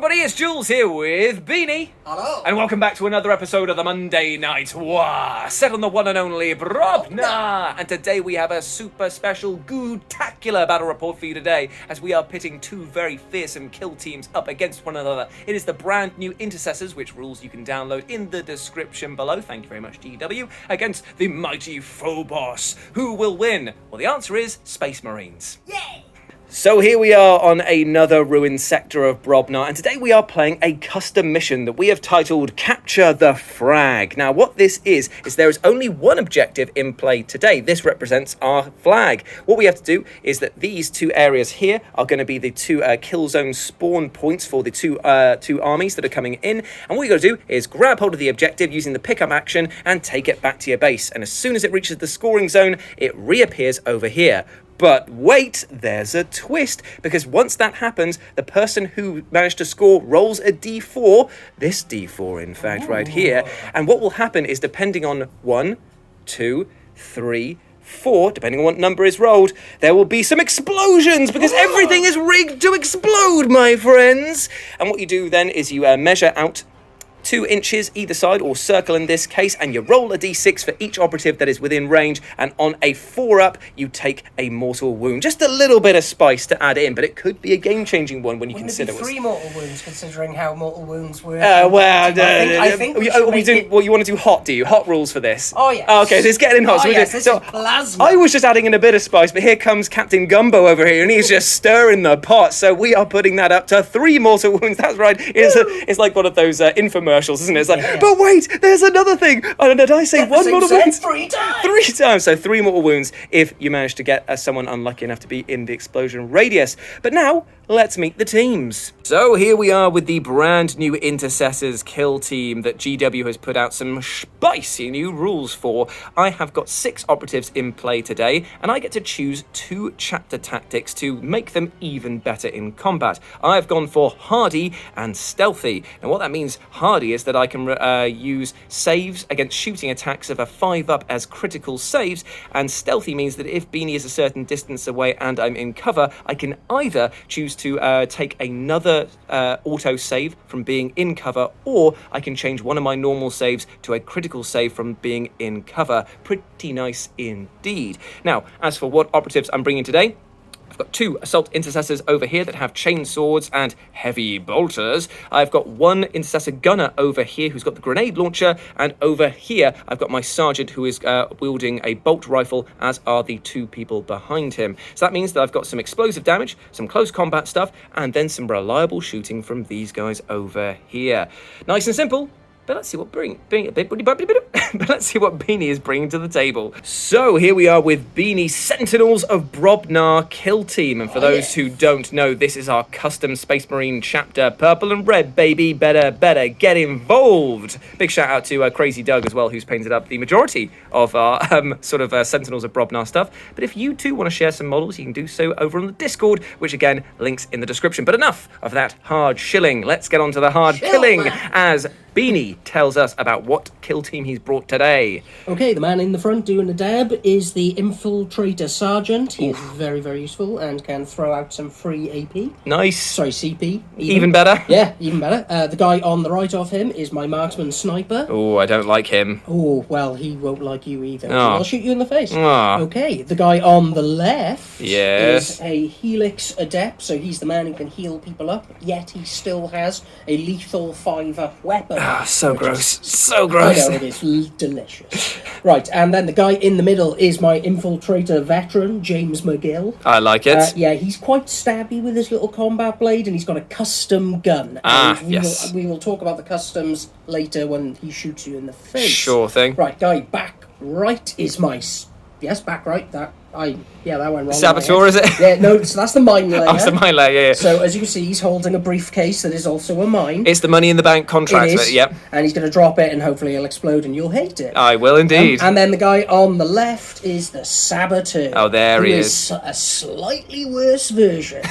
everybody, it's Jules here with Beanie. Hello. And welcome back to another episode of the Monday Night War, set on the one and only Brobna. And today we have a super special, good-tacular battle report for you today, as we are pitting two very fearsome kill teams up against one another. It is the brand new Intercessors, which rules you can download in the description below. Thank you very much, GW. Against the mighty Phobos. Who will win? Well, the answer is Space Marines. Yay! So here we are on another ruined sector of Brobna, and today we are playing a custom mission that we have titled Capture the Frag. Now what this is there is only one objective in play today. This represents our flag. What we have to do is that these two areas here are going to be the two kill zone spawn points for the two armies that are coming in, and what you got to do is grab hold of the objective using the pickup action and take it back to your base, and as soon as it reaches the scoring zone, it reappears over here. But wait, there's a twist, because once that happens, the person who managed to score rolls a d4, this d4 in fact, right here, and what will happen is, depending on 1, 2, 3, 4, depending on what number is rolled, there will be some explosions, because everything is rigged to explode, my friends! And what you do then is you measure out 2 inches either side, or circle in this case, and you roll a d6 for each operative that is within range, and on a 4-up, you take a mortal wound. Just a little bit of spice to add in, but it could be a game-changing one when you consider it. 3 mortal wounds, considering how mortal wounds were. I think you want to do hot, do you? Hot rules for this? Oh, yes. Oh, okay, so it's getting in hot. Oh, yes, this is plasma. I was just adding in a bit of spice, but here comes Captain Gumbo over here, and he's just stirring the pot, so we are putting that up to 3 mortal wounds. That's right. It's like one of those infomercials, isn't it? It's like, yeah. But wait, there's another thing. And did I say 1 mortal wound? 3 times. 3 times. So 3 mortal wounds if you manage to get someone unlucky enough to be in the explosion radius. But now, let's meet the teams. So here we are with the brand new Intercessors kill team that GW has put out some spicy new rules for. I have got 6 operatives in play today, and I get to choose 2 chapter tactics to make them even better in combat. I've gone for hardy and stealthy. And what that means, hardy, is that I can use saves against shooting attacks of a 5-up as critical saves, and stealthy means that if Beanie is a certain distance away and I'm in cover, I can either choose to take another auto save from being in cover, or I can change one of my normal saves to a critical save from being in cover. Pretty nice indeed. Now, as for what operatives I'm bringing today, I've got 2 assault intercessors over here that have chain swords and heavy bolters. I've got 1 intercessor gunner over here who's got the grenade launcher, and over here I've got my sergeant who is wielding a bolt rifle, as are the 2 people behind him. So that means that I've got some explosive damage, some close combat stuff, and then some reliable shooting from these guys over here. Nice and simple. But let's see what let's see what Beanie is bringing to the table. So here we are with Beanie's Sentinels of Brobna kill team, and for those who don't know, this is our custom Space Marine chapter, purple and red, baby, better get involved. Big shout out to Crazy Doug as well, who's painted up the majority of our Sentinels of Brobna stuff. But if you too want to share some models, you can do so over on the Discord, which again links in the description. But enough of that hard shilling. Let's get on to the hard killing, as Beanie tells us about what kill team he's brought today. Okay, the man in the front doing the dab is the Infiltrator Sergeant. He is very, very useful and can throw out some free AP. Nice. Sorry, CP. Even better? Yeah, even better. The guy on the right of him is my Marksman Sniper. Oh, I don't like him. Oh, well, he won't like you either. Oh. So I'll shoot you in the face. Oh. Okay, the guy on the left is a Helix Adept, so he's the man who can heal people up, yet he still has a lethal 5-up weapon. Ah, so gross. So gross. I know, it is delicious. Right, and then the guy in the middle is my Infiltrator veteran, James McGill. I like it. Yeah, he's quite stabby with his little combat blade, and he's got a custom gun. Yes. We will talk about the customs later when he shoots you in the face. Sure thing. Right, guy back right is my... Yes, back right. That went wrong. Saboteur, is it? Yeah, no, so that's the mine layer. Oh, it's the mine layer, yeah. So, as you can see, he's holding a briefcase that is also a mine. It's the money in the bank contract. It is. Yep. And he's going to drop it, and hopefully it'll explode, and you'll hate it. I will indeed. And then the guy on the left is the Saboteur. Oh, there he is. A slightly worse version.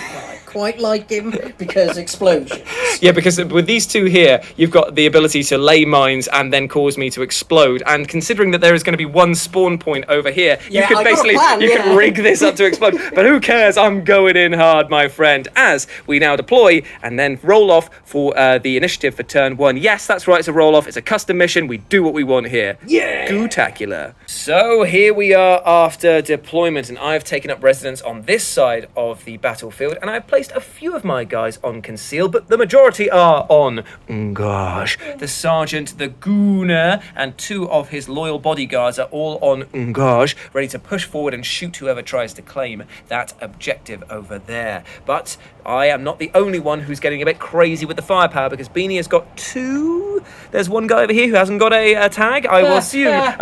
quite like him because explosions. Yeah, because with these two here, you've got the ability to lay mines and then cause me to explode. And considering that there is going to be one spawn point over here, Yeah, you could I got a basically plan, could rig this up to explode. But who cares? I'm going in hard, my friend. As we now deploy and then roll off for the initiative for turn 1. Yes, that's right. It's a roll off. It's a custom mission. We do what we want here. Yeah. Gootacular. So here we are after deployment, and I've taken up residence on this side of the battlefield, and I've placed a few of my guys on conceal, but the majority are on Ungash. The sergeant, the gooner, and 2 of his loyal bodyguards are all on Ungash, ready to push forward and shoot whoever tries to claim that objective over there. But I am not the only one who's getting a bit crazy with the firepower, because Beanie has got 2. There's one guy over here who hasn't got a tag. I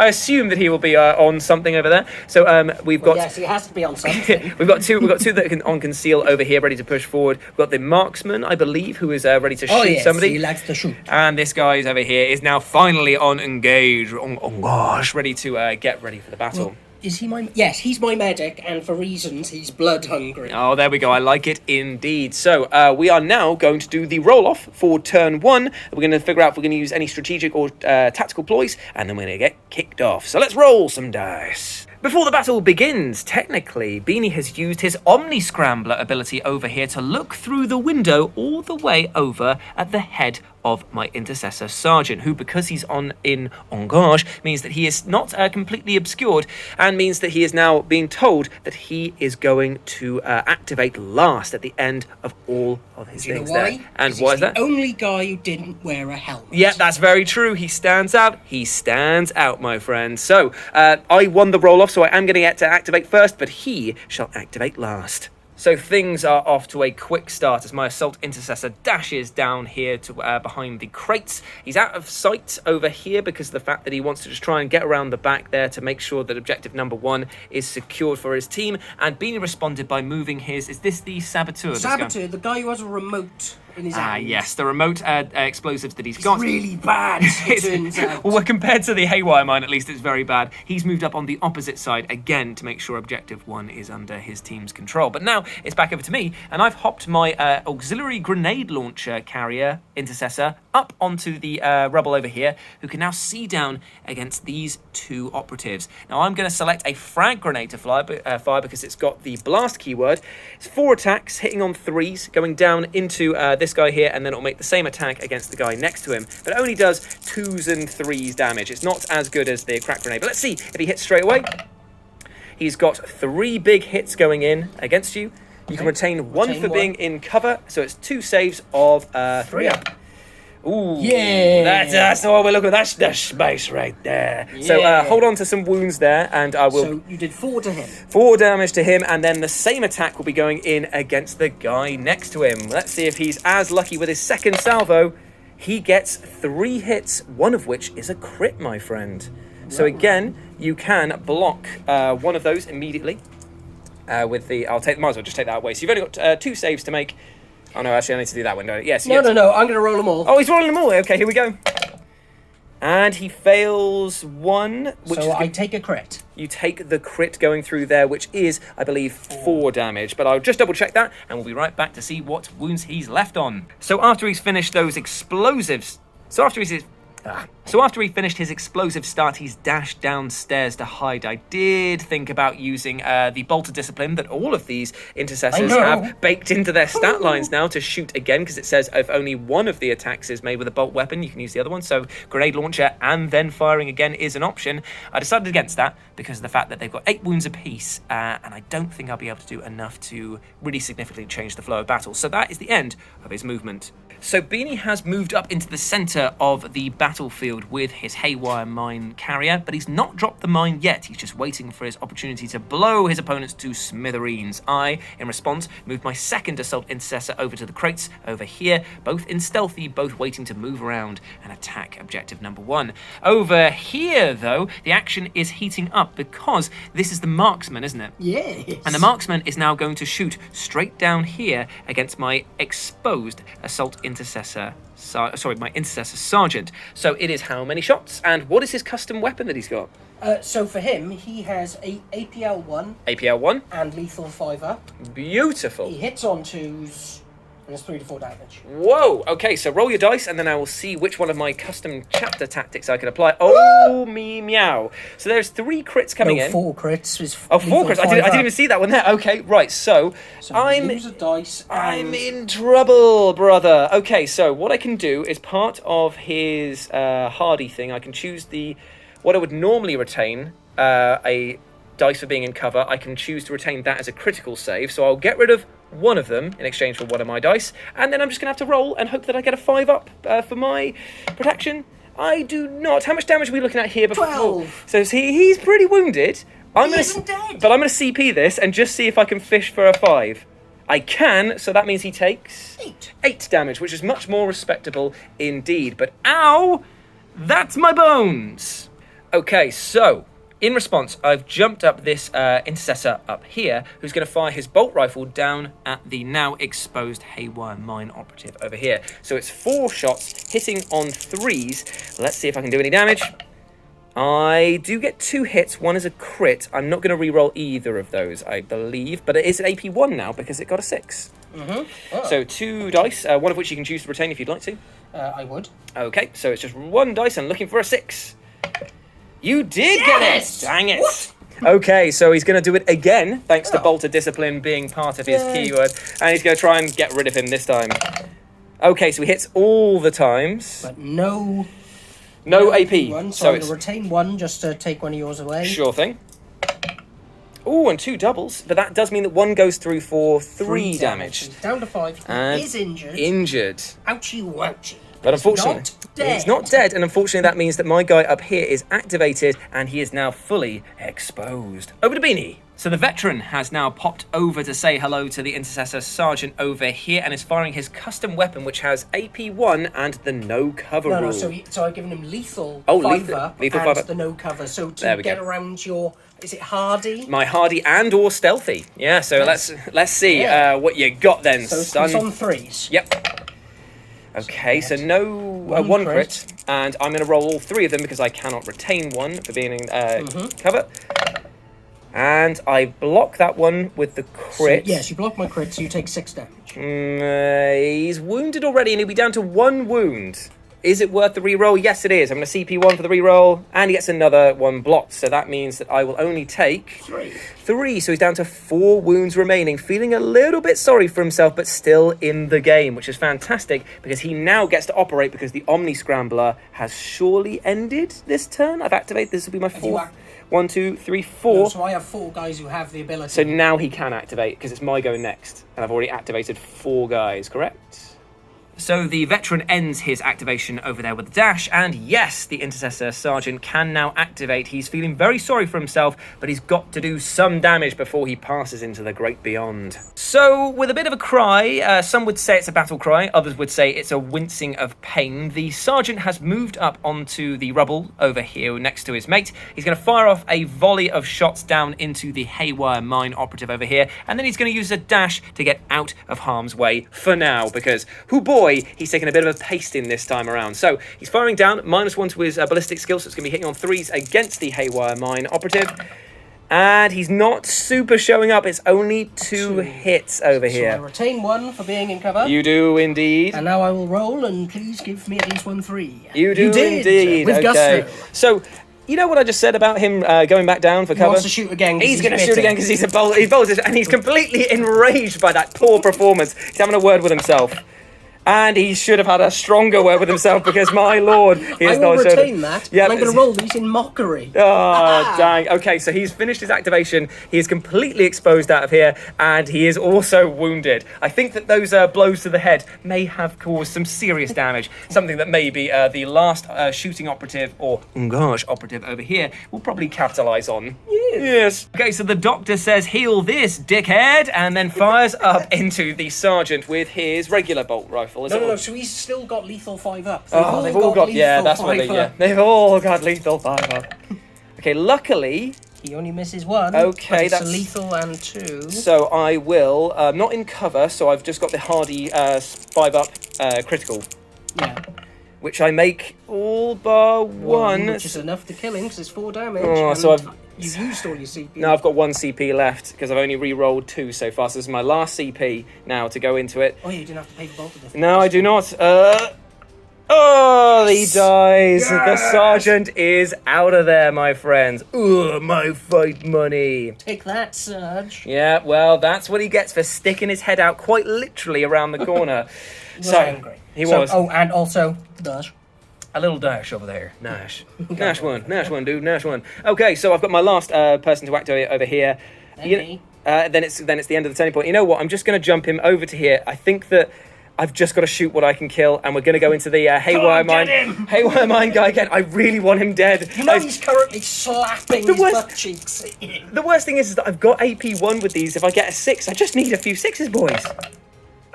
assume that he will be on something over there. So we've got. Yes, he has to be on something. We've got two that can on conceal over here, ready to push forward. We've got the marksman, I believe, who is ready to shoot somebody. He likes to shoot. And this guy is over here is now finally on engage, ready to get ready for the battle. Well, is he my... Yes, he's my medic, and for reasons, he's blood hungry. Oh, there we go. I like it indeed. So we are now going to do the roll-off for turn 1. We're going to figure out if we're going to use any strategic or tactical ploys, and then we're going to get kicked off. So let's roll some dice. Before the battle begins, technically, Beanie has used his Omni-Scrambler ability over here to look through the window all the way over at the head of my Intercessor Sergeant, who, because he's in Engage, means that he is not completely obscured, and means that he is now being told that he is going to activate last at the end of all of his things. You know why? There. And why is that? He's the only guy who didn't wear a helmet. Yeah, that's very true. He stands out. He stands out, my friend. So, I won the roll-off, so I am going to get to activate first, but he shall activate last. So things are off to a quick start as my Assault Intercessor dashes down here to behind the crates. He's out of sight over here because of the fact that he wants to just try and get around the back there to make sure that objective number 1 is secured for his team. And Beanie responded by moving his... Is this the Saboteur? Saboteur, the guy who has a remote in his hand. Yes, the remote explosives that he's got. It's really bad, it turns out. Well, compared to the Haywire mine, at least it's very bad. He's moved up on the opposite side again to make sure objective 1 is under his team's control. But now it's back over to me, and I've hopped my auxiliary grenade launcher carrier Intercessor up onto the rubble over here, who can now see down against these 2 operatives. Now I'm going to select a frag grenade to fire because it's got the blast keyword. It's 4 attacks, hitting on 3s, going down into this guy here, and then it'll make the same attack against the guy next to him, but it only does 2s and 3s damage. It's not as good as the crack grenade, but let's see if he hits straight away. He's got 3 big hits going in against you. You can retain 1 for being in cover, so it's 2 saves of 3 up. Ooh, yeah, that's what we're looking at. That's the space right there. Yeah. So hold on to some wounds there, and I will. So you did 4 to him. 4 damage to him, and then the same attack will be going in against the guy next to him. Let's see if he's as lucky with his second salvo. He gets 3 hits, 1 of which is a crit, my friend. So again, you can block 1 of those immediately with the. Might as well just take that away. So you've only got 2 saves to make. Oh no, actually I need to do that one, don't I? Yes. No, I'm going to roll them all. Oh, he's rolling them all. Okay, here we go. And he fails 1. So I take a crit. You take the crit going through there, which is, I believe, 4 damage. But I'll just double check that, and we'll be right back to see what wounds he's left on. So after he's finished those explosives... So after he finished his explosive start, he's dashed downstairs to hide. I did think about using the Bolt of Discipline that all of these Intercessors have baked into their stat lines now to shoot again, because it says if only 1 of the attacks is made with a bolt weapon, you can use the other one. So grenade launcher and then firing again is an option. I decided against that because of the fact that they've got 8 wounds apiece, and I don't think I'll be able to do enough to really significantly change the flow of battle. So that is the end of his movement. So Beanie has moved up into the centre of the battlefield with his Haywire mine carrier, but he's not dropped the mine yet. He's just waiting for his opportunity to blow his opponents to smithereens. I, in response, moved my second Assault Intercessor over to the crates over here, both in stealthy, both waiting to move around and attack objective number 1. Over here, though, the action is heating up because this is the marksman, isn't it? Yes. And the marksman is now going to shoot straight down here against my exposed Assault Intercessor my Intercessor Sergeant. So it is how many shots, and what is his custom weapon that he's got? So for him, he has a APL 1. APL 1. And lethal 5 up. Beautiful. He hits on 2s, and it's 3 to 4 damage. Whoa, okay, so roll your dice, and then I will see which one of my custom chapter tactics I can apply. Oh, me meow. So there's 3 crits coming in. 4 crits. Is 4 crits, I didn't even see that one there. Okay, right, so use a dice I'm in trouble, brother. Okay, so what I can do is part of his hardy thing, I can choose what I would normally retain, a dice for being in cover. I can choose to retain that as a critical save, so I'll get rid of one of them in exchange for one of my dice, and then I'm just going to have to roll and hope that I get a 5 up for my protection. I do not. How much damage are we looking at here before? 12. So he's pretty wounded. He isn't dead. But I'm going to CP this and just see if I can fish for a 5. I can, so that means he takes 8 damage, which is much more respectable indeed. But ow! That's my bones! Okay, so in response, I've jumped up this Intercessor up here, who's going to fire his bolt rifle down at the now exposed Haywire Mine Operative over here. So it's 4 shots, hitting on 3s. Let's see if I can do any damage. I do get 2 hits. One is a crit. I'm not going to re-roll either of those, I believe. But it is an AP 1 now because it got a 6. Mm-hmm. Oh. So 2 dice, one of which you can choose to retain if you'd like to. I would. Okay, so it's just 1 dice and looking for a 6. You did get it! Dang it! What? Okay, so he's going to do it again, thanks to Bolter Discipline being part of his keyword. And he's going to try and get rid of him this time. Okay, so he hits all the times. But no AP. One, so I'm going to retain 1 just to take one of yours away. Sure thing. Oh, and 2 doubles. But that does mean that 1 goes through for 3 damage. He's down to 5. He is injured. Ouchie wouchie. But unfortunately, he's not dead, and unfortunately that means that my guy up here is activated, and he is now fully exposed. Over to Beanie. So the veteran has now popped over to say hello to the Intercessor Sergeant over here, and is firing his custom weapon, which has AP 1 and the no cover rule. No, so I've given him lethal 5 up lethal and 5 up. the no cover. So to get around your, is it hardy? My hardy and or stealthy. Yeah, so let's see what you got then, so son. it's on 3s. Yep. Okay, so no 1 crit, and I'm going to roll all 3 of them because I cannot retain 1 for being in cover. And I block that one with the crit. So, yes, you block my crit, so you take 6 damage. He's wounded already, and he'll be down to 1 wound. Is it worth the reroll? Yes, it is. I'm going to CP 1 for the reroll, and he gets another 1 blocked. So that means that I will only take 3. So he's down to 4 wounds remaining, feeling a little bit sorry for himself, but still in the game, which is fantastic because he now gets to operate because the Omni Scrambler has surely ended this turn. I've activated. This will be my 4th. 1, 2, 3, 4. No, so I have 4 guys who have the ability. So now he can activate because it's my go next, and I've already activated 4 guys. Correct. So the veteran ends his activation over there with the dash, and yes, the Intercessor Sergeant can now activate. He's feeling very sorry for himself, but he's got to do some damage before he passes into the great beyond. So, with a bit of a cry, some would say it's a battle cry, others would say it's a wincing of pain, the Sergeant has moved up onto the rubble over here next to his mate. He's going to fire off a volley of shots down into the Haywire Mine Operative over here, and then he's going to use a dash to get out of harm's way for now, because, hoo boy, he's taking a bit of a pasting this time around. So he's firing down, -1 to his ballistic skill, so it's going to be hitting on 3s against the Haywire Mine Operative. And he's not super showing up. It's only 2 hits over here. So I retain 1 for being in cover. You do indeed. And now I will roll, and please give me at least 1 3. You do indeed. With gusto. So, you know what I just said about him going back down for cover? He wants to shoot again. He's going to shoot again because he's bolted, and he's completely enraged by that poor performance. He's having a word with himself. And he should have had a stronger word with himself because, my lord, he has not showed... I will retain that, and I'm going to roll these in mockery. Oh, dang. Okay, so he's finished his activation. He is completely exposed out of here, and he is also wounded. I think that those blows to the head may have caused some serious damage, something that maybe the last shooting operative, or Ungage operative over here, will probably capitalise on. Yes. Okay, so the doctor says, heal this, dickhead, and then fires up into the sergeant with his regular bolt rifle. No, so he's still got lethal 5 up. They've all got that's what they've all got lethal 5 up. Okay, luckily... He only misses 1. Okay, that's a lethal and 2. So I will, not in cover, so I've just got the hardy 5 up critical. Yeah. which I make all bar one. Which is enough to kill him because it's 4 damage. Oh, so you've used all your CP. No, I've got 1 CP left because I've only re-rolled 2 so far. So this is my last CP now to go into it. Oh, you didn't have to pay for both of them. No, I do not. Oh, he dies. Yes! The sergeant is out of there, my friends. Ugh, my fight money. Take that, Sarge. Yeah, well, that's what he gets for sticking his head out quite literally around the corner. He was angry. He was. Oh, and also, Dash. A little dash over there. Nash. Nash one, dude, Nash one. Okay, so I've got my last person to activate over here. Then it's the end of the turning point. You know what? I'm just going to jump him over to here. I think that I've just got to shoot what I can kill, and we're going to go into the Haywire Mine guy again. I really want him dead. You know he's currently slapping his butt cheeks. The worst thing is that I've got AP1 with these. If I get a 6, I just need a few 6s, boys.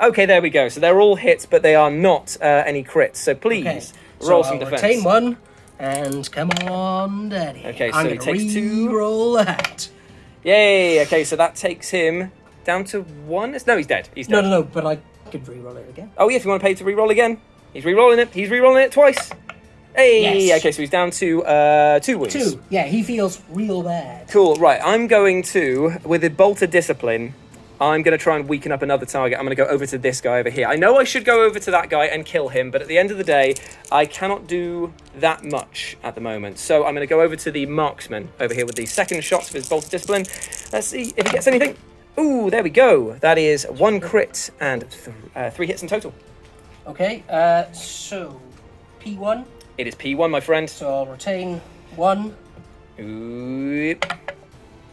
Okay, there we go. So they're all hits, but they are not any crits. So please roll some defense. Retain 1, and come on, Daddy. Okay, so I'm he takes 2. Roll that. Yay! Okay, so that takes him down to 1. No, he's dead. He's dead. No, but I could re-roll it again. Oh yeah, if you want to pay to re-roll again. He's re-rolling it. He's re-rolling it twice. Hey! Yes. Okay, so he's down to 2 wounds. 2. Yeah, he feels real bad. Cool. Right, I'm going to, with the Bolt of Discipline, I'm going to try and weaken up another target. I'm going to go over to this guy over here. I know I should go over to that guy and kill him, but at the end of the day, I cannot do that much at the moment. So I'm going to go over to the marksman over here with the second shots of his Bolt of Discipline. Let's see if he gets anything. Ooh, there we go. That is 1 crit and 3 hits in total. Okay, so P1. It is P1, my friend. So I'll retain 1. Ooh.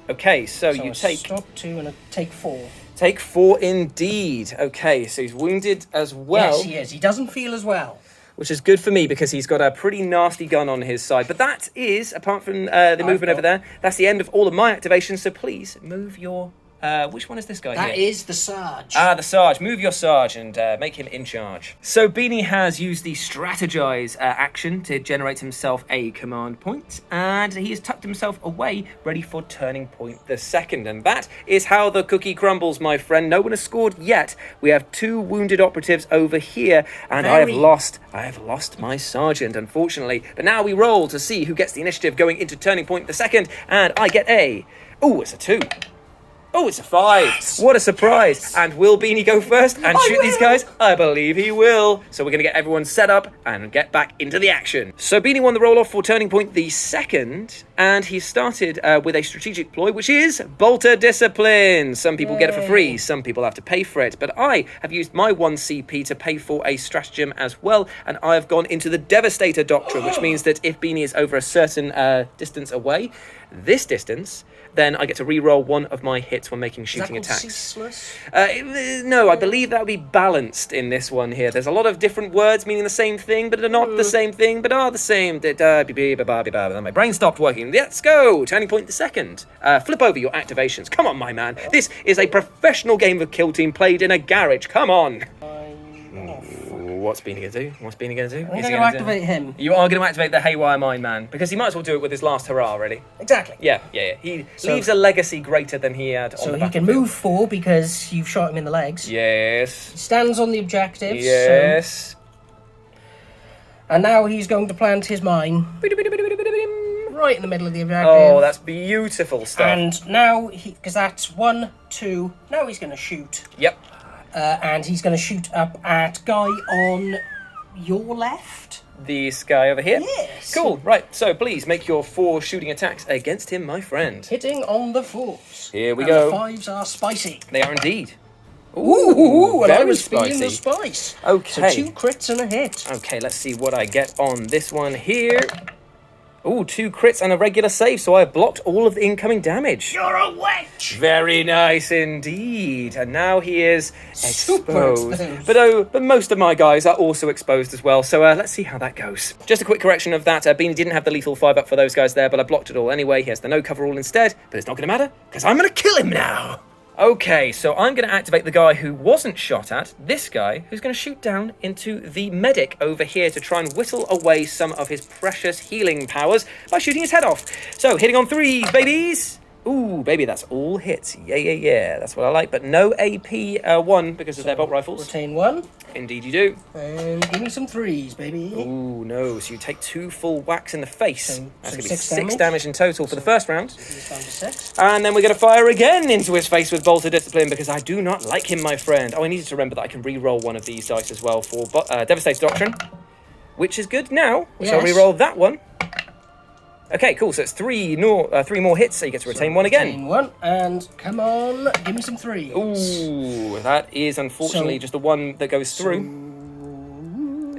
Okay, so you take... Stop 2 and I take 4. Take 4 indeed. Okay, so he's wounded as well. Yes, he is. He doesn't feel as well. Which is good for me because he's got a pretty nasty gun on his side. But that is, apart from the movement over there, that's the end of all of my activations. So please move your... which one is this guy That here? is the Sarge. Ah, the Sarge. Move your Sarge and make him in charge. So Beanie has used the Strategize action to generate himself a command point, and he has tucked himself away, ready for Turning Point the second. And that is how the cookie crumbles, my friend. No one has scored yet. We have 2 wounded operatives over here, and I have lost my Sergeant, unfortunately. But now we roll to see who gets the initiative going into Turning Point the second, and I get a... Ooh, it's a 2. Oh, it's a 5. Yes. What a surprise. Yes. And will Beanie go first and shoot these guys? I believe he will. So we're going to get everyone set up and get back into the action. So Beanie won the roll-off for Turning Point the second, and he started with a strategic ploy, which is Bolter Discipline. Some people get it for free, some people have to pay for it, but I have used my 1 CP to pay for a stratagem as well, and I have gone into the Devastator Doctrine, which means that if Beanie is over a certain distance away, this distance, then I get to re-roll 1 of my hits when making shooting attacks. Ceaseless? No, I believe that would be balanced in this one here. There's a lot of different words meaning the same thing, but are not the same thing, but are the same. My brain stopped working. Let's go! Turning Point the second. Flip over your activations. Come on, my man. This is a professional game of Kill Team played in a garage. Come on! What's Beanie going to do? I'm going to activate him. You are going to activate the Haywire Mine Man, because he might as well do it with his last hurrah, really. Exactly. Yeah. He leaves a legacy greater than he had on the battlefield. So he can move 4 because you've shot him in the legs. Yes. He stands on the objectives. Yes. And now he's going to plant his mine right in the middle of the objective. Oh, that's beautiful stuff. And now, because that's 1, 2, now he's going to shoot. Yep. And he's going to shoot up at guy on your left. This guy over here? Yes. Cool, right. So please make your 4 shooting attacks against him, my friend. Hitting on the 4s. Here we go. The 5s are spicy. They are indeed. Ooh, and I was spicy. feeling the spice. Okay. So 2 crits and a hit. Okay, let's see what I get on this one here. Ooh, 2 crits and a regular save, so I have blocked all of the incoming damage. You're a witch! Very nice indeed. And now he is Super exposed. But most of my guys are also exposed as well, so let's see how that goes. Just a quick correction of that. Beanie didn't have the lethal 5 up for those guys there, but I blocked it all anyway. He has the no cover all instead, but it's not going to matter, because I'm going to kill him now. Okay, so I'm going to activate the guy who wasn't shot at, this guy, who's going to shoot down into the medic over here to try and whittle away some of his precious healing powers by shooting his head off. So, hitting on 3s, babies. Ooh, baby, that's all hits. Yeah. That's what I like. But no AP1 because of their bolt rifles. Retain 1. Indeed you do. And give me some 3s, baby. Ooh, no. So you take 2 full whacks in the face. So That's going to be 6 6 damage in total for the first round. He's down to 6. And then we're going to fire again into his face with Bolt of Discipline because I do not like him, my friend. Oh, I needed to remember that I can re-roll one of these dice as well for Devastator Doctrine, which is good now. Yes. So I'll re-roll that one. Okay, cool. So it's 3 more hits, so you get to retain 1 again. Retain 1, and come on, give me some 3s. Ooh, that is unfortunately just the one that goes through.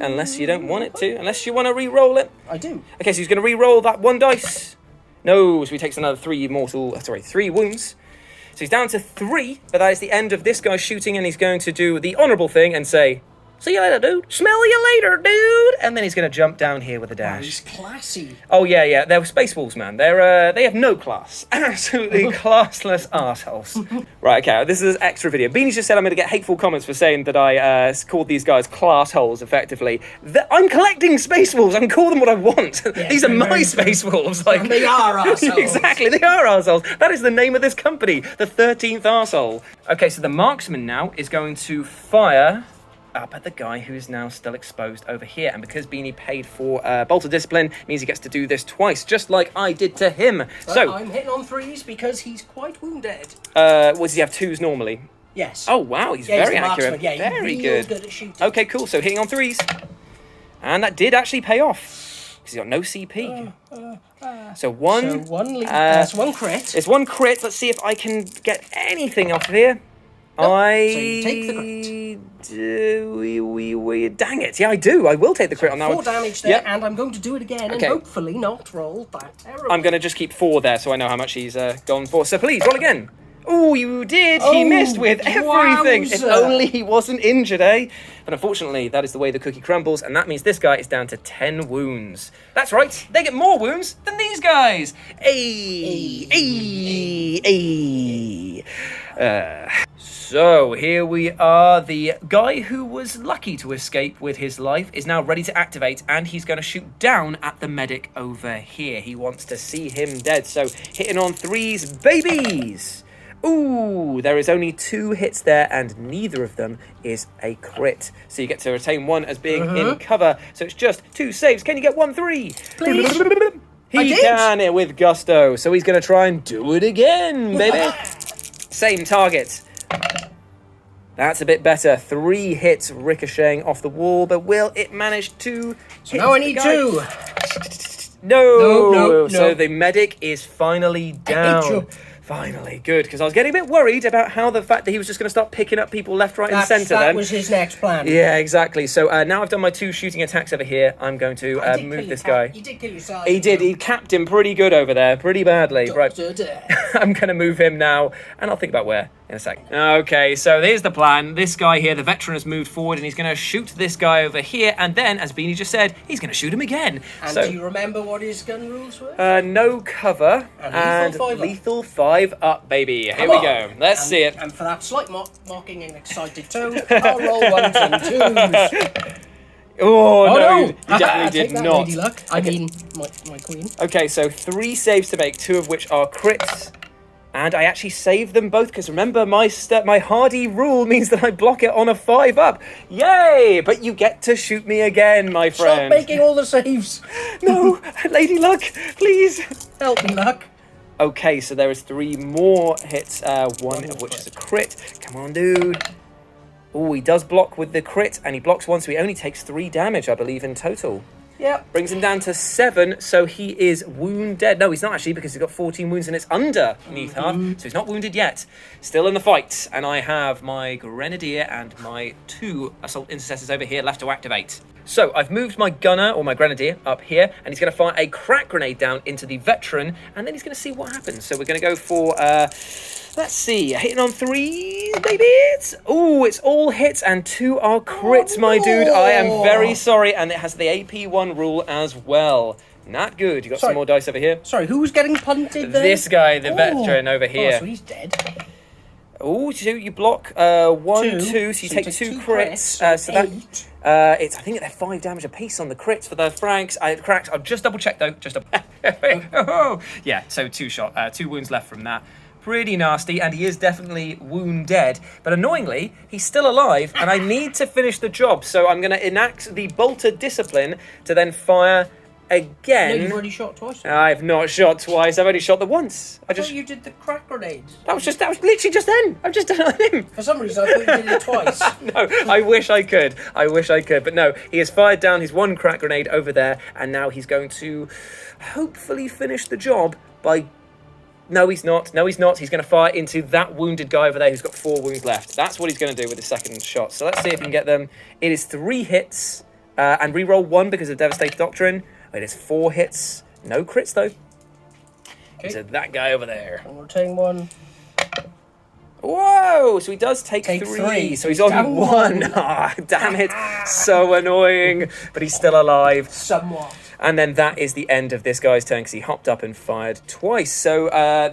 Unless you don't want it to. Unless you want to re-roll it. I do. Okay, so he's going to re-roll that 1 dice. No, so he takes another 3 wounds. So he's down to 3, but that is the end of this guy shooting, and he's going to do the honourable thing and say, "See you later, dude. Smell you later, dude." And then he's going to jump down here with a dash. He's classy. Oh, yeah. They're space wolves, man. They have no class. Absolutely classless assholes. Right, okay. This is an extra video. Beanie's just said I'm going to get hateful comments for saying that I called these guys class holes, effectively. I'm collecting space wolves. I can call them what I want. Yeah, these are my space wolves. Like, and they are arseholes. Exactly, they are arseholes. That is the name of this company, the 13th arsehole. Okay, so the marksman now is going to fire up at the guy who is now still exposed over here. And because Beanie paid for Bolt of Discipline, means he gets to do this twice, just like I did to him. But so I'm hitting on 3s because he's quite wounded. does he have 2s normally? Yes. Oh, wow, he's very he's accurate. marksman. Yeah, very he's good. good at shooting. Okay, cool. So hitting on 3s. And that did actually pay off. Because he's got no CP. So one... that's 1 crit. It's 1 crit. Let's see if I can get anything off of here. So you take the crit. Dang it. Yeah, I do. I will take the crit on that 4 one. damage there, Yep. and I'm going to do it again and Okay. hopefully not roll that terribly. I'm going to just keep 4 there so I know how much he's gone for. So please, roll again. Oh, you did. He missed with everything. If wowza. only he wasn't injured, eh? But unfortunately, that is the way the cookie crumbles, and that means this guy is down to 10 wounds. That's right. They get more wounds than these guys. So here we are. The guy who was lucky to escape with his life is now ready to activate, and he's going to shoot down at the medic over here. He wants to see him dead. So hitting on 3s, babies. Ooh, there is only 2 hits there, and neither of them is a crit. So you get to retain 1 as being in cover. So it's just 2 saves. Can you get 1 3? Please. He can it with gusto. So he's going to try and do it again, baby. Same target. That's a bit better. 3 hits ricocheting off the wall, but will it manage to hit Now I the need guy? 2. No. So No. the medic is finally down. hate you. Finally, good, because I was getting a bit worried about how the fact that he was just going to start picking up people left, right, and centre. That was his next plan. Yeah, exactly. So now I've done my 2 shooting attacks over here. I'm going to move this guy. He did kill your side. He did. He capped him pretty good over there, pretty badly. Right. I'm going to move him now, and I'll think about where in a sec. Okay, so here's the plan. This guy here, the veteran, has moved forward, and he's going to shoot this guy over here, and then, as Beanie just said, he's going to shoot him again. And so, do you remember what his gun rules were? no cover and lethal 5 up. lethal 5 up, baby. Here we go. Let's see it. And for that slight mocking and excited tone, I'll roll 1s and 2s. Oh, no, no! you definitely did Take that, not. Lady Luck. I mean, my queen. Okay, so 3 saves to make, 2 of which are crits. And I actually saved them both, because remember, my hardy rule means that I block it on a 5 up. Yay! But you get to shoot me again, my friend. Stop making all the saves. No, Lady Luck, please. Help me, Luck. Okay, so there is 3 more hits, 1 of which is a crit. Come on, dude. Oh, he does block with the crit, and he blocks 1, so he only takes 3 damage, I believe, in total. Yep. Brings him down to 7, so he is wound dead. No, he's not actually, because he's got 14 wounds and it's underneath half, so he's not wounded yet. Still in the fight, and I have my Grenadier and my 2 Assault Intercessors over here left to activate. So I've moved my gunner, or my Grenadier, up here, and he's going to fire a crack grenade down into the veteran, and then he's going to see what happens. So we're going to go for, let's see, hitting on 3, baby. Ooh, it's all hits, and 2 are crits, my dude. I am very sorry, and it has the AP1 rule as well. Not good. You got some more dice over here. Sorry, who's getting punted there? This guy, the veteran over here. Oh, so he's dead. Oh, two, you block. One, two. So you take two crits. So that it's. I think they're 5 damage apiece on the crits for the frags. Cracks. I'll just double check though. Just double. Yeah. So 2 shot. 2 wounds left from that. Pretty nasty, and he is definitely wound dead. But annoyingly, he's still alive, and I need to finish the job. So I'm going to enact the bolter discipline to then fire again. No, you've already shot twice. I've not shot twice. I've only shot the once. I thought you did the crack grenade. That was literally just then. I've just done it on him. For some reason, I thought you did it twice. No, I wish I could. But no, he has fired down his 1 crack grenade over there, and now he's going to hopefully finish the job by... No, he's not. He's going to fire into that wounded guy over there who's got 4 wounds left. That's what he's going to do with his second shot. So let's see if he can get them. It is 3 hits, and reroll 1 because of Devastator Doctrine. It is 4 hits. No crits, though. Okay. So that guy over there. I'm rotating 1. Whoa! So he does take 3. So he's on 1. Ah, damn it. So annoying. But he's still alive. Somewhat. And then that is the end of this guy's turn because he hopped up and fired twice. So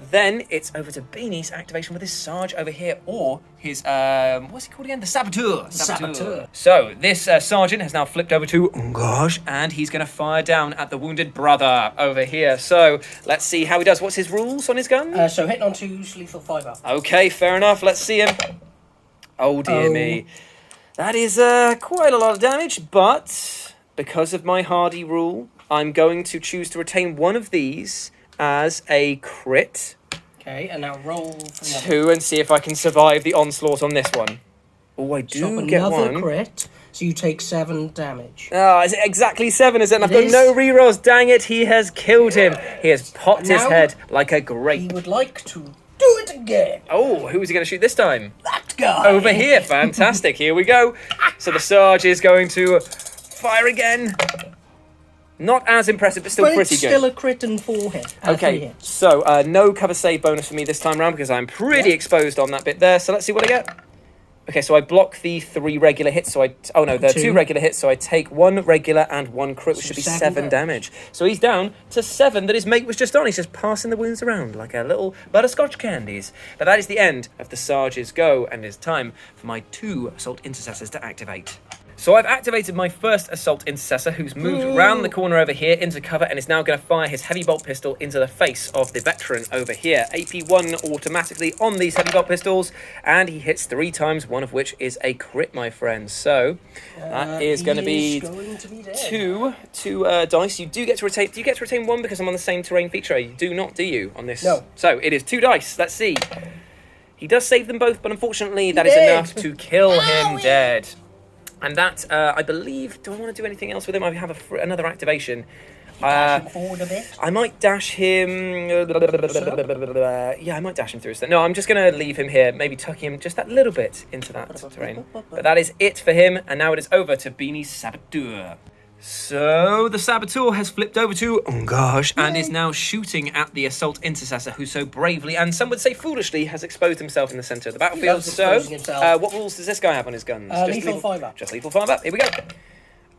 then it's over to Beanie's activation with his Sarge over here, or his, what's he called again? The Saboteur. So this Sergeant has now flipped over to Ungosh, and he's going to fire down at the wounded brother over here. So let's see how he does. What's his rules on his gun? So hitting on 2's lethal 5 up. Okay, fair enough. Let's see him. Oh, dear me. That is quite a lot of damage, but because of my hardy rule, I'm going to choose to retain one of these as a crit. Okay, and now roll for the 2 and see if I can survive the onslaught on this one. Oh, I do get another one. Crit, so you take 7 damage. Oh, is it exactly 7? Is it? And I've got no rerolls. Dang it, he has killed him. He has popped his head like a grape. He would like to do it again. Oh, who is he going to shoot this time? That guy. Over here. Fantastic. Here we go. So the Sarge is going to fire again. Not as impressive, but still pretty good. It's still a crit and 4 hits. Okay, so no cover save bonus for me this time around because I'm pretty exposed on that bit there. So let's see what I get. Okay, so I block the 3 regular hits. So the 2 regular hits. So I take 1 regular and 1 crit, which should be 7 damage. So he's down to 7 that his mate was just on. He's just passing the wounds around like a little butterscotch candies. But that is the end of the Sarge's go, and it's time for my 2 Assault Intercessors to activate. So I've activated my first Assault Intercessor, who's moved round the corner over here into cover and is now going to fire his heavy bolt pistol into the face of the veteran over here. AP1 automatically on these heavy bolt pistols, and he hits 3 times, one of which is a crit, my friends. So that is going to be 2 dice. You do get to retain. Do you get to retain 1 because I'm on the same terrain feature? You do not, do you, on this? No. So it is 2 dice. Let's see. He does save them both, but unfortunately that is enough to kill him dead. And that, I believe, do I want to do anything else with him? I have another activation. Dash him forward a bit? I might dash him... Yeah, I might dash him through. No, I'm just going to leave him here, maybe tuck him just that little bit into that terrain. But that is it for him, and now it is over to Beanie's Saboteur. So the Saboteur has flipped over to Ungosh and is now shooting at the Assault Intercessor, who so bravely, and some would say foolishly, has exposed himself in the centre of the battlefield. So, what rules does this guy have on his guns? Just lethal 5 up. Just lethal 5 up. Here we go.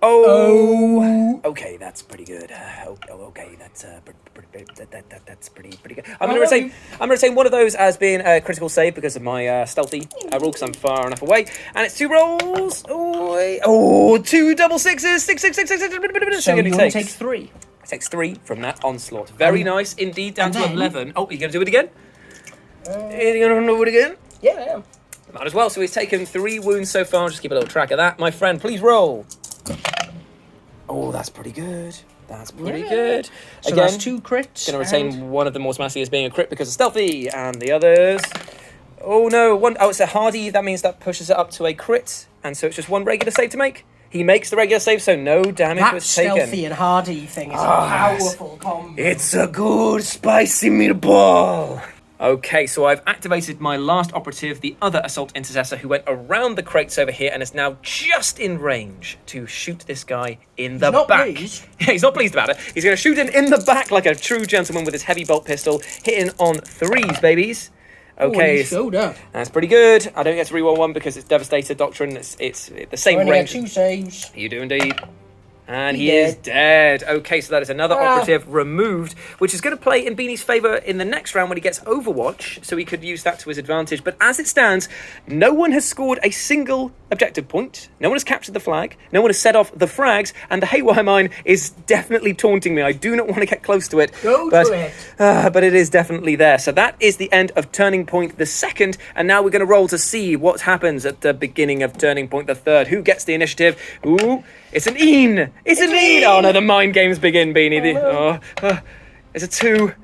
Oh. Okay, that's pretty good. Okay, that's pretty good. I'm going to retain one of those as being a critical save because of my stealthy rule, because I'm far enough away. And it's 2 rolls. Oh, 2 double 6s. 6. So you only take 3. It takes 3 from that onslaught. Very nice indeed. Down to 11. Oh, are you going to do it again? Are you going to do it again? Yeah, I am. Might as well. So he's taken 3 wounds so far. I'll just keep a little track of that. My friend, please roll. Oh, that's pretty good. That's pretty good. So again, that's 2 crits. Going to retain one of them automatically as being a crit because of stealthy, and the others. Oh no! It's a hardy. That means that pushes it up to a crit, and so it's just 1 regular save to make. He makes the regular save, so no damage was taken. That stealthy and hardy thing is a powerful combo. It's a good spicy meatball. Okay, so I've activated my last operative, the other Assault Intercessor, who went around the crates over here and is now just in range to shoot this guy in the back. Pleased. Yeah, he's not pleased about it. He's going to shoot him in the back like a true gentleman with his heavy bolt pistol, hitting on 3s, babies. Okay, he showed up. That's pretty good. I don't get to reroll 1 because it's Devastator Doctrine. It's the same range. Get 2 saves. You do indeed. And he is dead. Okay, so that is another operative removed, which is going to play in Beanie's favour in the next round when he gets Overwatch, so he could use that to his advantage. But as it stands, no one has scored a single objective point. No one has captured the flag. No one has set off the frags, and the Haywire Mine is definitely taunting me. I do not want to get close to it. But it is definitely there. So that is the end of Turning Point the second, and now we're going to roll to see what happens at the beginning of Turning Point the third. Who gets the initiative? Ooh, it's an Een! It's an Een! Oh no, the mind games begin, Beanie. It's a 2.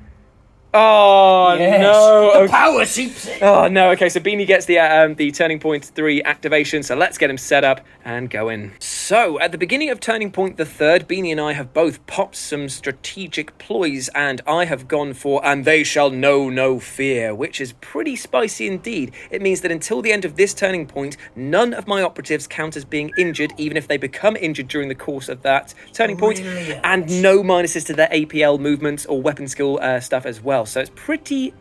Oh no! The power seeps in. Oh no! Okay, so Beanie gets the Turning Point 3 activation. So let's get him set up and going. So at the beginning of Turning Point the third, Beanie and I have both popped some strategic ploys, and I have gone for "and they shall know no fear," which is pretty spicy indeed. It means that until the end of this turning point, none of my operatives count as being injured, even if they become injured during the course of that turning point, and no minuses to their APL movements or weapon skill stuff as well. So it's pretty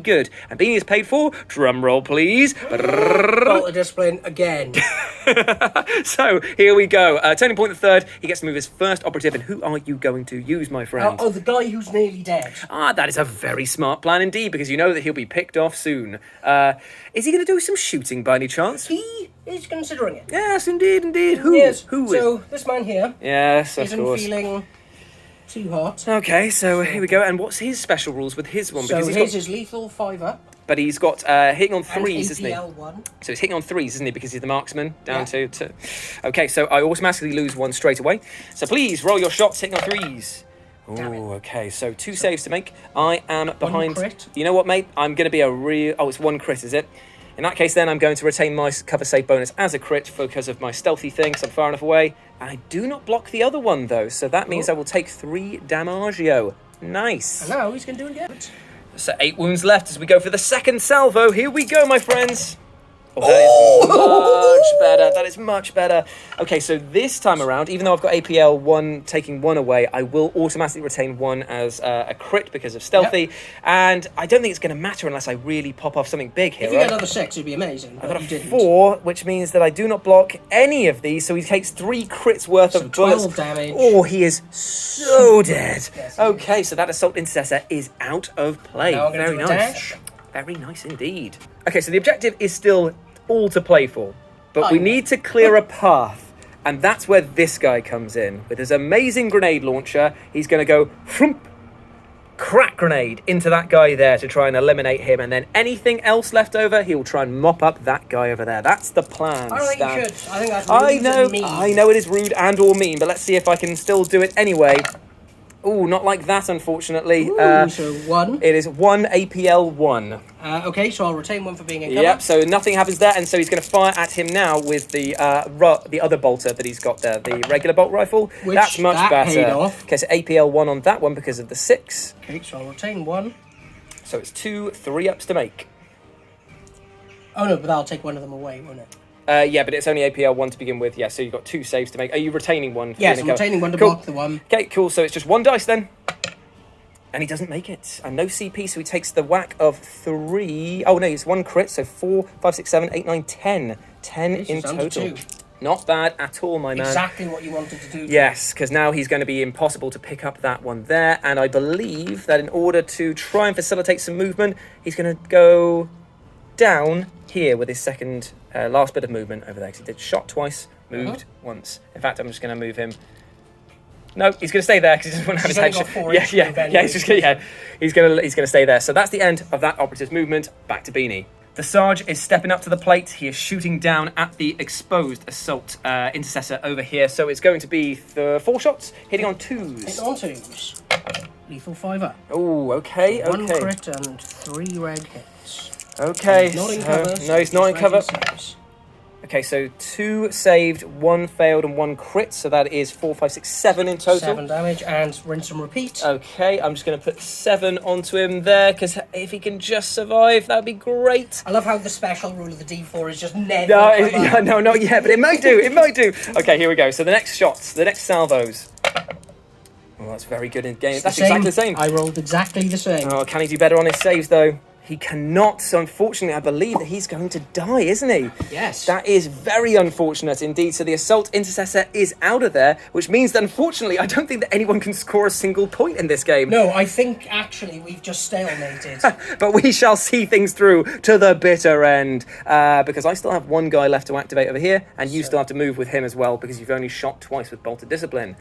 good. And Beanie is paid for, drum roll please, Bolter discipline again. So here we go. Turning Point the third, he gets to move his first operative, and who are you going to use, my friend? The guy who's nearly dead. That is a very smart plan indeed, because you know that he'll be picked off soon. Is he going to do some shooting by any chance? He is considering it. Yes, indeed. Who? Yes. Who so this man here yes, of isn't course. feeling too hot. Okay, so here we go. And what's his special rules with his one? So Because his is lethal 5 up. But he's got hitting on threes, isn't he? APL 1. So he's hitting on threes, isn't he? Because he's the marksman. Down to... Okay, so I automatically lose 1 straight away. So please roll your shots hitting on threes. Oh, okay. So 2 saves to make. I am behind... 1 crit. You know what, mate? I'm going to be a real... Oh, it's 1 crit, is it? In that case, then, I'm going to retain my cover save bonus as a crit because of my stealthy thing, so I'm far enough away. And I do not block the other one, though, so that means I will take 3 damaggio. Nice. And now he's going to do it again. So 8 wounds left as we go for the second salvo. Here we go, my friends. Oh, that is much better. That is much better. Okay, so this time around, even though I've got APL 1 taking 1 away, I will automatically retain 1 as a crit because of stealthy. Yep. And I don't think it's going to matter unless I really pop off something big here. If you get another 6, it'd be amazing. I've got a 4, which means that I do not block any of these. So he takes 3 crits worth of bullets. 12 damage. Oh, he is so dead. Yes, okay, so that Assault Intercessor is out of play. Now I'm going to Very do a nice. dash. Very nice indeed. Okay, so the objective is still all to play for, but we need to clear a path, and that's where this guy comes in. With his amazing grenade launcher, he's going to go thump, crack grenade into that guy there to try and eliminate him, and then anything else left over, he'll try and mop up that guy over there. That's the plan, I don't think Stan. you should. I think that's rude and mean. I know it is rude and or mean, but let's see if I can still do it anyway. Ooh, not like that, unfortunately. Ooh, so 1. It is 1 APL 1. Okay, so I'll retain 1 for being in cover. Yep, so nothing happens there, and so he's going to fire at him now with the other bolter that he's got there, the regular bolt rifle. That's much better. Paid off. Okay, so APL 1 on that one because of the 6. Okay, so I'll retain 1. So it's 2 3-ups to make. Oh no, but that'll take 1 of them away, won't it? Yeah, but it's only APL 1 to begin with. Yeah, so you've got 2 saves to make. Are you retaining 1? Yes, I'm retaining 1 to block the 1. Okay, cool. So it's just 1 dice then. And he doesn't make it. And no CP, so he takes the whack of 3. Oh, no, it's 1 crit. So 4, 5, 6, 7, 8, 9, 10. 10 in total. Not bad at all, my man. Exactly what you wanted to do. Yes, because now he's going to be impossible to pick up that one there. And I believe that in order to try and facilitate some movement, he's going to go down here with his second last bit of movement over there. Because he did shot twice, moved once. In fact, I'm just going to move him. No, he's going to stay there because he doesn't want to have his head. Yeah. He's going to stay there. So that's the end of that operative's movement. Back to Beanie. The Sarge is stepping up to the plate. He is shooting down at the exposed Assault Intercessor over here. So it's going to be 4 shots, hitting on 2s. Hit on 2s. Lethal 5 up. Oh, okay. 1 crit and 3 red hits. Okay. He's not in cover. No, he's not in cover. Okay, so 2 saved, 1 failed, and 1 crit. So that is 4, 5, 6, 7 in total. 7 damage, and rinse and repeat. Okay, I'm just going to put 7 onto him there, because if he can just survive, that would be great. I love how the special rule of the D4 is just never. No, not yet, but it might do. It might do. Okay, here we go. So the next shots, the next salvos. Oh, that's very good in game. That's exactly the same. I rolled exactly the same. Oh, can he do better on his saves, though? He cannot, so unfortunately I believe that he's going to die, isn't he? Yes. That is very unfortunate indeed. So the Assault Intercessor is out of there, which means that unfortunately I don't think that anyone can score a single point in this game. No, I think actually we've just stalemated. But we shall see things through to the bitter end, because I still have one guy left to activate over here, and you still have to move with him as well, because you've only shot twice with Bolted Discipline.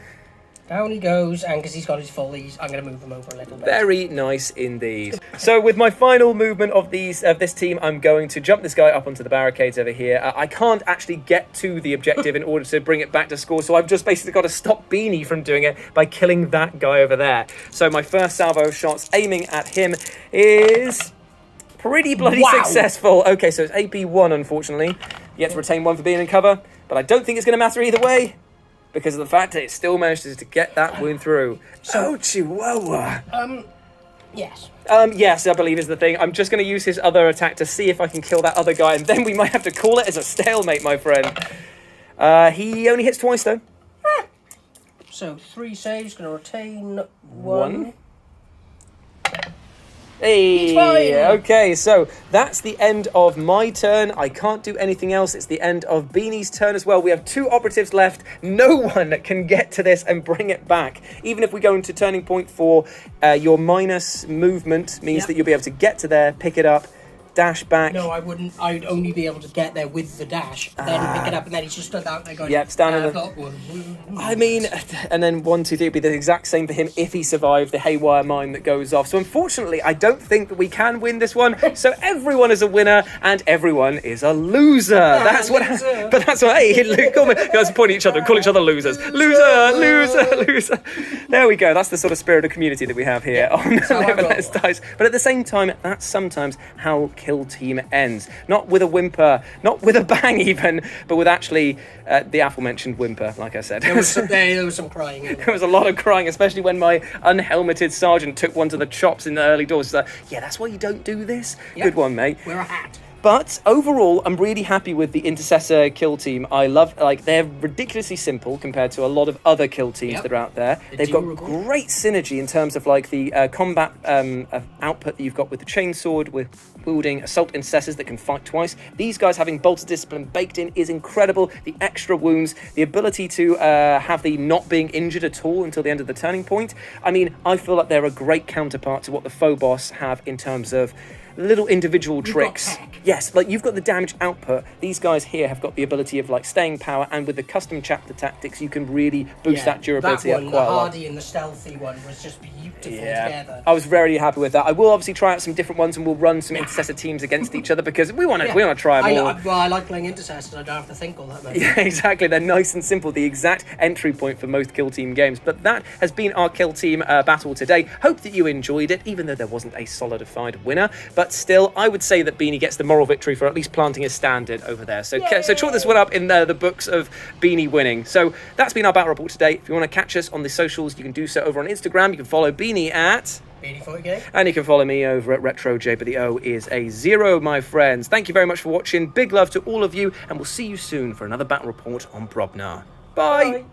Down he goes, and because he's got his fullies, I'm going to move him over a little bit. Very nice indeed. So with my final movement of this team, I'm going to jump this guy up onto the barricades over here. I can't actually get to the objective in order to bring it back to score, so I've just basically got to stop Beanie from doing it by killing that guy over there. So my first salvo of shots aiming at him is pretty bloody successful. Okay, so it's AP1, unfortunately. You get to retain one for being in cover, but I don't think it's going to matter either way, because of the fact that it still manages to get that wound through. So, Chihuahua. Yes. Yes, I believe is the thing. I'm just going to use his other attack to see if I can kill that other guy, and then we might have to call it as a stalemate, my friend. He only hits twice, though. So 3 saves, going to retain 1. Hey, okay, so that's the end of my turn. I can't do anything else. It's the end of Beanie's turn as well. We have 2 operatives left. No one can get to this and bring it back. Even if we go into turning point 4, your minus movement means that you'll be able to get to there, pick it up, dash back. No, I wouldn't. I'd only be able to get there with the dash, then pick it up, and then he's just stood out there going, yep, stand in the... I mean, and then 1, 2, 3 would be the exact same for him if he survived the haywire mine that goes off. So unfortunately, I don't think that we can win this one. So everyone is a winner and everyone is a loser. That's what. But that's what. Hey, guys point at each other and call each other losers. Loser. There we go. That's the sort of spirit of community that we have here on Limitless Dice. But at the same time, that's sometimes how Kill Team ends. Not with a whimper, not with a bang even, but with actually the aforementioned whimper, like I said. There was some crying. There was a lot of crying, especially when my unhelmeted sergeant took one to the chops in the early doors. He's like, yeah, that's why you don't do this. Yep. Good one, mate. Wear a hat. But overall, I'm really happy with the Intercessor kill team. I love, they're ridiculously simple compared to a lot of other kill teams that are out there. They've got great synergy in terms of the combat output that you've got with the chainsword, with wielding Assault Intercessors that can fight twice. These guys having Bolted Discipline baked in is incredible. The extra wounds, the ability to have the not being injured at all until the end of the turning point. I mean, I feel like they're a great counterpart to what the Phobos have in terms of little individual tricks. Yes, you've got the damage output. These guys here have got the ability of staying power, and with the custom chapter tactics, you can really boost that durability up quite a lot. The hardy and the stealthy one was just beautiful together. I was very happy with that. I will obviously try out some different ones, and we'll run some Intercessor teams against each other because we want to try them all. I like playing Intercessors. I don't have to think all that much. Yeah, exactly. They're nice and simple. The exact entry point for most Kill Team games. But that has been our Kill Team battle today. Hope that you enjoyed it, even though there wasn't a solidified winner. But still, I would say that Beanie gets the moral victory for at least planting his standard over there. So chalk this one up in the books of Beanie winning. So that's been our battle report today. If you want to catch us on the socials, you can do so over on Instagram. You can follow Beanie at Beanie40K. And you can follow me over at RetroJ, but the O is a 0, my friends. Thank you very much for watching. Big love to all of you, and we'll see you soon for another battle report on Brobnar. Bye.